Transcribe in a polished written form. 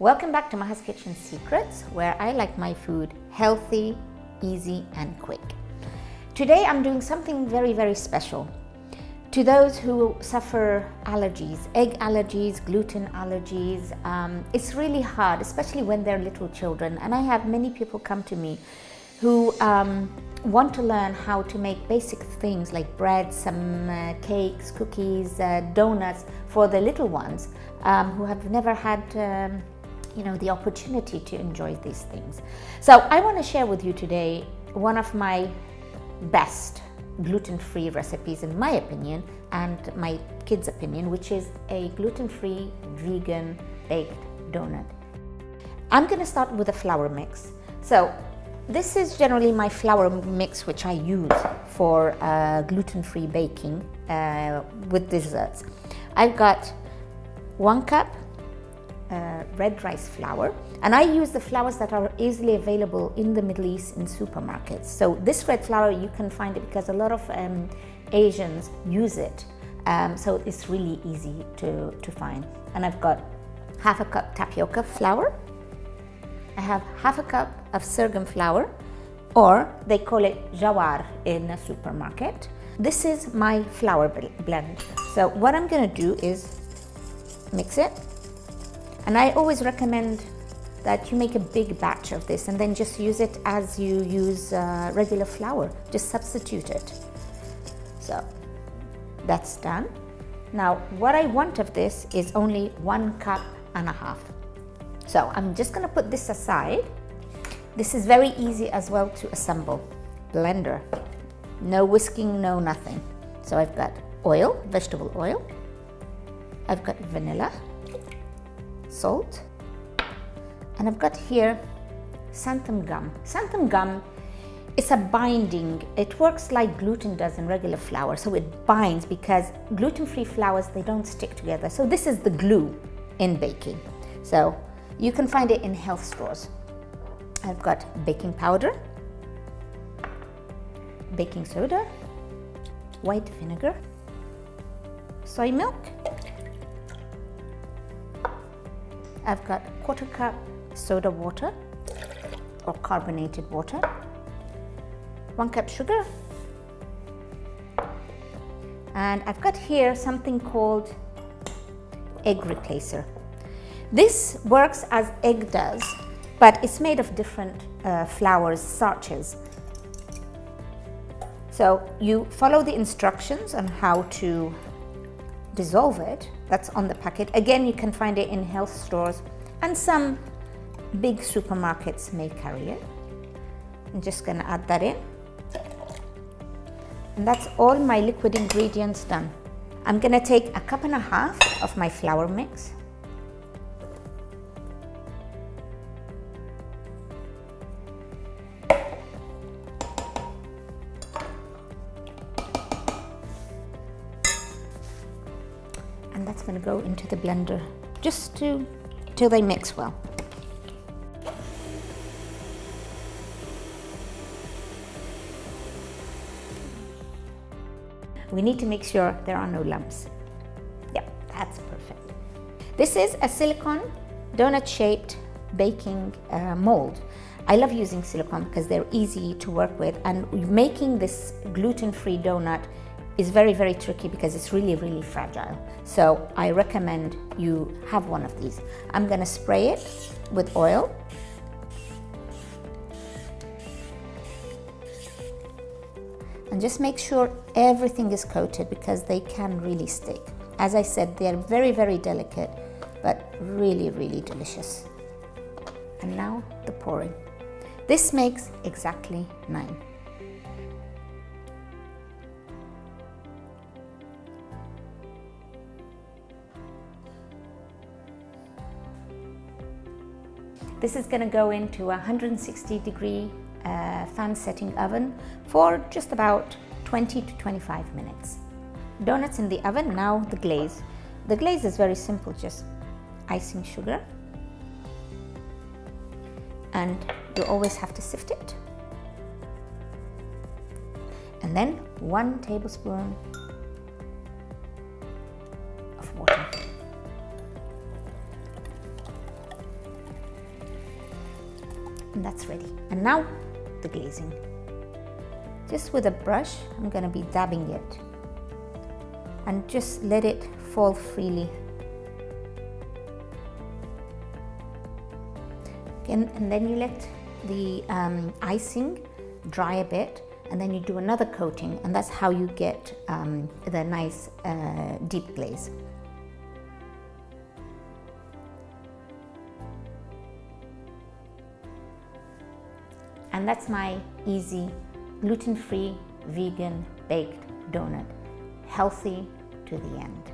Welcome back to Maha's Kitchen Secrets, where I like my food healthy, easy and quick. Today I'm doing something very, very special. To those who suffer allergies, egg allergies, gluten allergies, it's really hard, especially when they're little children. And I have many people come to me who want to learn how to make basic things like bread, some cakes, cookies, donuts for the little ones who have never had the opportunity to enjoy these things. So I want to share with you today one of my best gluten-free recipes in my opinion and my kids' opinion, which is a gluten-free vegan baked donut. I'm going to start with a flour mix. So this is generally my flour mix which I use for gluten-free baking with desserts. I've got 1 cup red rice flour, and I use the flours that are easily available in the Middle East in supermarkets. So this red flour, you can find it because a lot of Asians use it, so it's really easy to find. And I've got 1/2 cup tapioca flour. I have 1/2 cup of sorghum flour, or they call it jawar in a supermarket. This is my flour blend. So what I'm going to do is mix it. And I always recommend that you make a big batch of this and then just use it as you use regular flour. Just substitute it. So that's done. Now what I want of this is only 1.5 cups. So I'm just going to put this aside. This is very easy as well to assemble. Blender. No whisking, no nothing. So I've got oil, vegetable oil. I've got vanilla, salt, and I've got here xanthan gum. Xanthan gum is a binding. It works like gluten does in regular flour, so it binds because gluten-free flours, they don't stick together. So this is the glue in baking. So you can find it in health stores. I've got baking powder, baking soda, white vinegar, soy milk. I've got 1/4 cup soda water or carbonated water, 1 cup sugar, and I've got here something called egg replacer. This works as egg does, but it's made of different flours, starches. So you follow the instructions on how to dissolve it. That's on the packet. Again, you can find it in health stores, and some big supermarkets may carry it. I'm just going to add that in. And that's all my liquid ingredients done. I'm going to take 1.5 cups of my flour mix. And that's going to go into the blender just till they mix well. We need to make sure there are no lumps. Yep, that's perfect. This is a silicone donut-shaped baking mold. I love using silicone because they're easy to work with, and making this gluten-free donut is very, very tricky because it's really, really fragile. So I recommend you have one of these. I'm going to spray it with oil. And just make sure everything is coated because they can really stick. As I said, they're very, very delicate, but really, really delicious. And now the pouring. This makes exactly 9. This is going to go into a 160-degree fan setting oven for just about 20 to 25 minutes. Donuts in the oven. Now the glaze. The glaze is very simple, just icing sugar, and you always have to sift it. And then 1 tablespoon of water. And that's ready. And now the glazing. Just with a brush, I'm going to be dabbing it and just let it fall freely. And then you let the icing dry a bit, and then you do another coating, and that's how you get the nice deep glaze. And that's my easy, gluten-free, vegan baked donut. Healthy to the end.